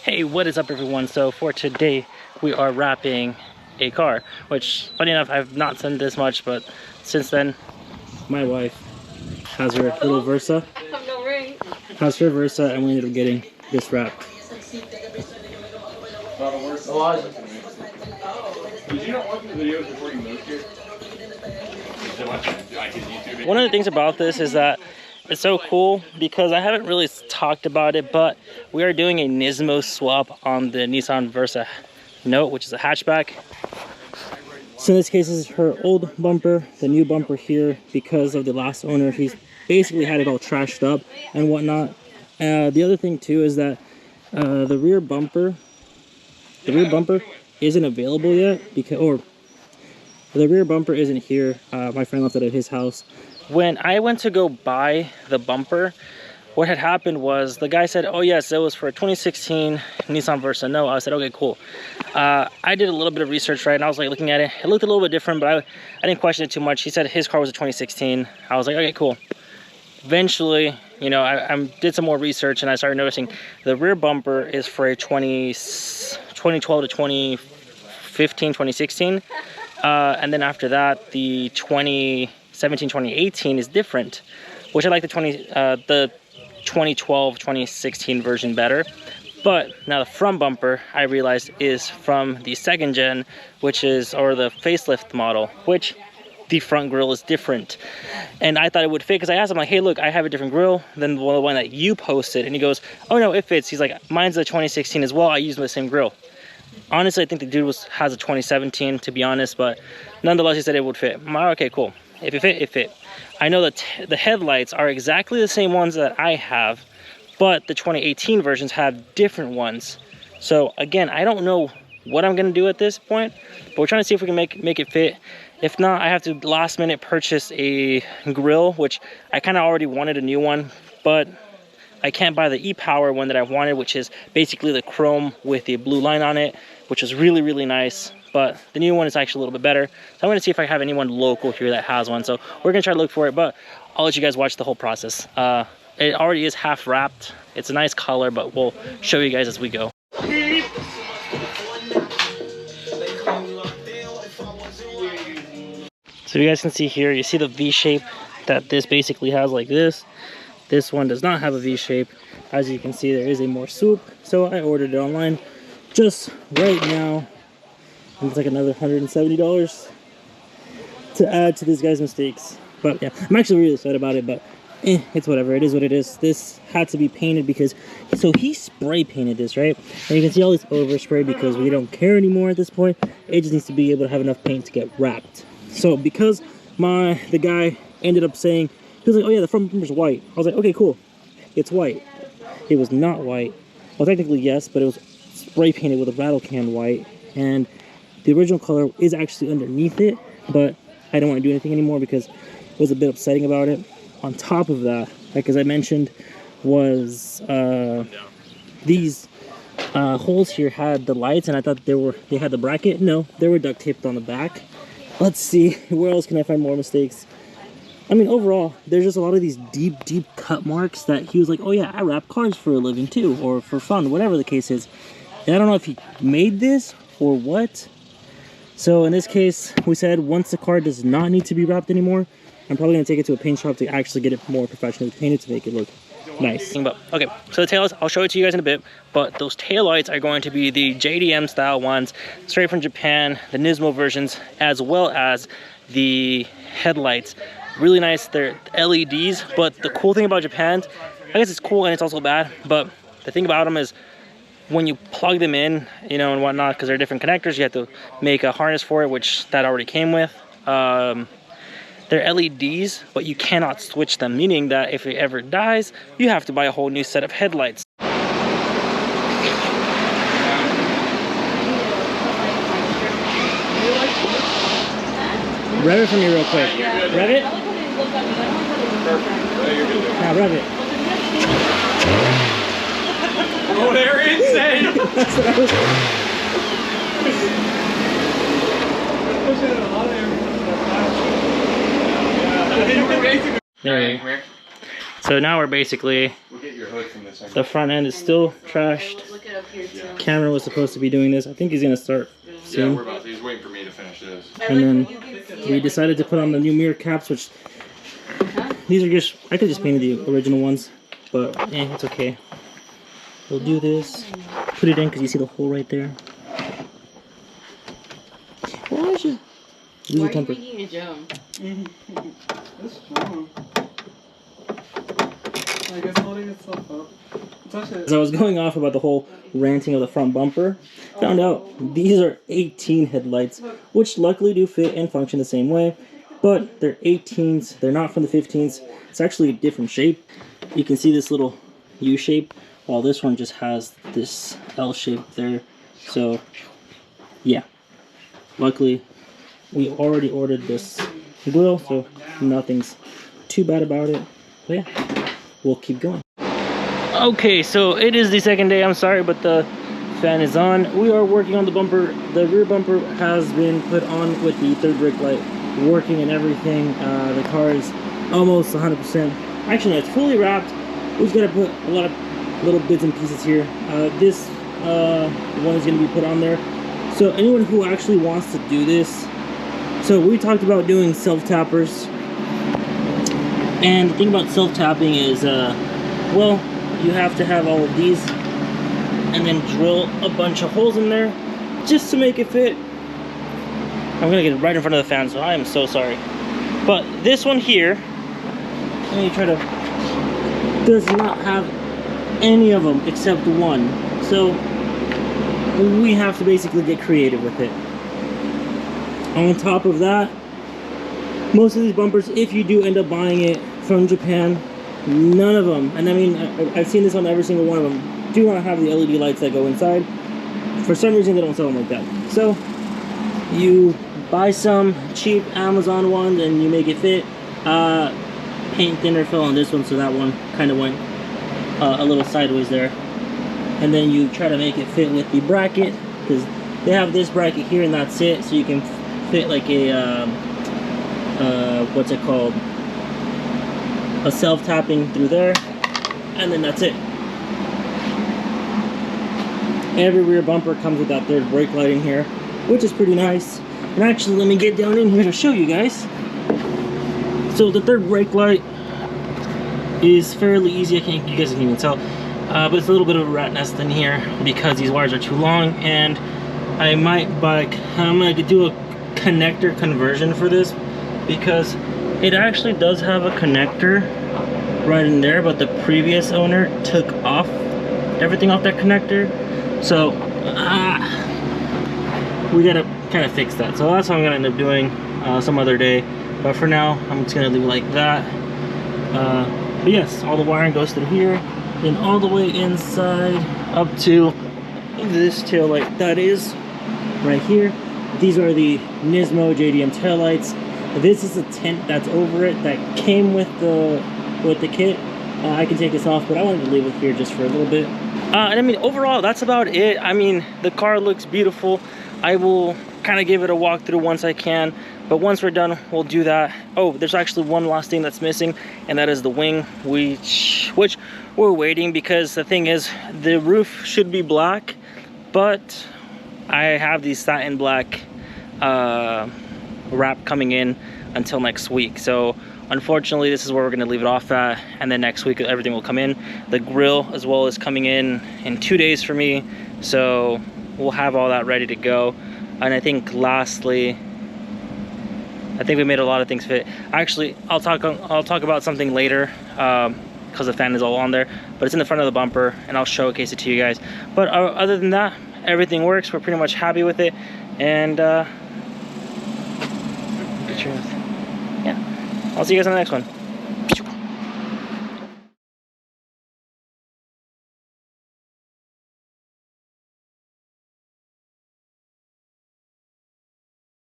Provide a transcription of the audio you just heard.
Hey, what is up everyone? So for today we are wrapping a car, which funny enough I've not done this much, but since then my wife has her little Versa. Has her Versa and we ended up getting this wrapped. Did you not watch the videos before you moved here? One of the things about this is that it's so cool because I haven't really talked about it, but we are doing a Nismo swap on the Nissan Versa Note, which is a hatchback. So in this case, this is her old bumper, the new bumper here, because of the last owner. He's basically had it all trashed up and whatnot. The other thing too is that the rear bumper isn't available yet because, the rear bumper isn't here. My friend left it at his house. When I went to go buy the bumper, what had happened was the guy said, oh yes, it was for a 2016 Nissan Versa. No, I said, okay, cool. I did a little bit of research, right? And I was like looking at it. It looked a little bit different, but I didn't question it too much. He said his car was a 2016. I was like, okay, cool. Eventually, you know, I did some more research and I started noticing the rear bumper is for a 2012 to 2015, 2016. And then after that, the 2017, 2018 is different, which I like the 2012, 2016 version better. But now the front bumper, I realized, is from the second gen, which is, or the facelift model, which the front grille is different. And I thought it would fit because I asked him, like, hey, look, I have a different grille than the one that you posted. And he goes, oh no, it fits. He's like, mine's the 2016 as well. I use the same grille. Honestly, I think the dude has a 2017, to be honest, but nonetheless, he said it would fit. I'm like, okay, cool. If it fit, it fit. I know that the headlights are exactly the same ones that I have, but the 2018 versions have different ones. So again, I don't know what I'm gonna do at this point, but we're trying to see if we can make it fit. If not, I have to last minute purchase a grill, which I kind of already wanted a new one, but I can't buy the e-Power one that I wanted, which is basically the chrome with the blue line on it, which is really, really nice. But the new one is actually a little bit better. So I'm gonna see if I have anyone local here that has one. So we're gonna try to look for it, but I'll let you guys watch the whole process. It already is half wrapped. It's a nice color, but we'll show you guys as we go. So you guys can see here, you see the V shape that this basically has, like this. This one does not have a V shape. As you can see, there is a more swoop. So I ordered it online just right now. It's like another $170 to add to this guy's mistakes. But yeah, I'm actually really excited about it, but it's whatever. It is what it is. This had to be painted because, so he spray painted this, right? And you can see all this overspray because we don't care anymore at this point. It just needs to be able to have enough paint to get wrapped. So because the guy ended up saying, he was like, oh yeah, the front bumper's white. I was like, okay, cool. It's white. It was not white. Well, technically yes, but it was spray painted with a rattle can white. And the original color is actually underneath it, but I don't want to do anything anymore because it was a bit upsetting about it. On top of that, like as I mentioned, was these holes here had the lights, and I thought they had the bracket. No, they were duct taped on the back. Let's see, where else can I find more mistakes? I mean, overall, there's just a lot of these deep cut marks that he was like, oh yeah, I wrap cars for a living too, or for fun, whatever the case is. And I don't know if he made this or what. So in this case, we said once the car does not need to be wrapped anymore, I'm probably gonna take it to a paint shop to actually get it more professionally painted to make it look nice. But okay, so the taillights, I'll show it to you guys in a bit, but those taillights are going to be the JDM style ones, straight from Japan, the Nismo versions, as well as the headlights. Really nice, they're LEDs, but the cool thing about Japan, I guess it's cool and it's also bad, but the thing about them is when you plug them in, you know, and whatnot, because they're different connectors, you have to make a harness for it, which that already came with. They're LEDs, but you cannot switch them, meaning that if it ever dies, you have to buy a whole new set of headlights. Rev it for me real quick. Rev it? Now rev it. Oh, they're insane! That's what I was pushing it a lot of everything. There we go. So now we're basically, We'll get your hood from this end. the front end is still trashed. Cameron was supposed to be doing this. I think he's gonna start soon. Yeah, we're about to. He's waiting for me to finish this. And then we decided to put on the new mirror caps, which these are just, I could just paint the original ones, but it's okay. We'll do this, put it in because you see the hole right there. Why is you? Lose your temper. making a joke? That's strong. I guess holding itself up. Touch it. As I was going off about the whole ranting of the front bumper, found out these are 18 headlights, which luckily do fit and function the same way, but they're 18s, they're not from the 15s. It's actually a different shape. You can see this little U shape, while this one just has this L shape there. So yeah, luckily we already ordered this grill, so nothing's too bad about it. But yeah, we'll keep going. Okay, so it is the second day. I'm sorry, but the fan is on. We are working on the bumper. The rear bumper has been put on with the third brake light working and everything. The car is almost 100%. Actually, it's fully wrapped. We've got to put a lot of little bits and pieces here. This one is going to be put on there. So anyone who actually wants to do this, so we talked about doing self-tappers. And the thing about self-tapping is, well, you have to have all of these and then drill a bunch of holes in there just to make it fit. I'm gonna get right in front of the fan, so I am so sorry. But this one here, let me try to, does not have any of them except one. So we have to basically get creative with it. On top of that, most of these bumpers, if you do end up buying it from Japan, none of them, and I mean, I've seen this on every single one of them, do not have the LED lights that go inside. For some reason, they don't sell them like that. So you buy some cheap Amazon ones and you make it fit. Paint thinner fell on this one, so that one kind of went a little sideways there. And then you try to make it fit with the bracket, because they have this bracket here and that's it, so you can fit like a what's it called, a self-tapping through there, and then that's it. Every rear bumper comes with that third brake light in here, which is pretty nice. And actually, let me get down in here to show you guys. So the third brake light is fairly easy. You guys can even tell, but it's a little bit of a rat nest in here because these wires are too long, and I'm gonna do a connector conversion for this, because it actually does have a connector right in there, but the previous owner took off everything off that connector. So we gotta kind of fix that. So that's what I'm gonna end up doing some other day. But for now, I'm just gonna leave it like that. But yes, all the wiring goes through here, then all the way inside up to this tail light that is right here. These are the Nismo JDM taillights. This is a tent that's over it that came with the kit. I can take this off, but I wanted to leave it here just for a little bit. And I mean, overall, that's about it. I mean, the car looks beautiful. I will kind of give it a walkthrough once I can, but once we're done, we'll do that. Oh, there's actually one last thing that's missing, and that is the wing, which we're waiting, because the thing is, the roof should be black, but I have the satin black wrap coming in until next week. So unfortunately, this is where we're going to leave it off at, and then next week everything will come in. The grill as well is coming in 2 days for me, so we'll have all that ready to go. And I think lastly, I think we made a lot of things fit. Actually, I'll talk about something later, because the fan is all on there, but it's in the front of the bumper, and I'll showcase it to you guys. But other than that, everything works. We're pretty much happy with it, and yeah, I'll see you guys on the next one.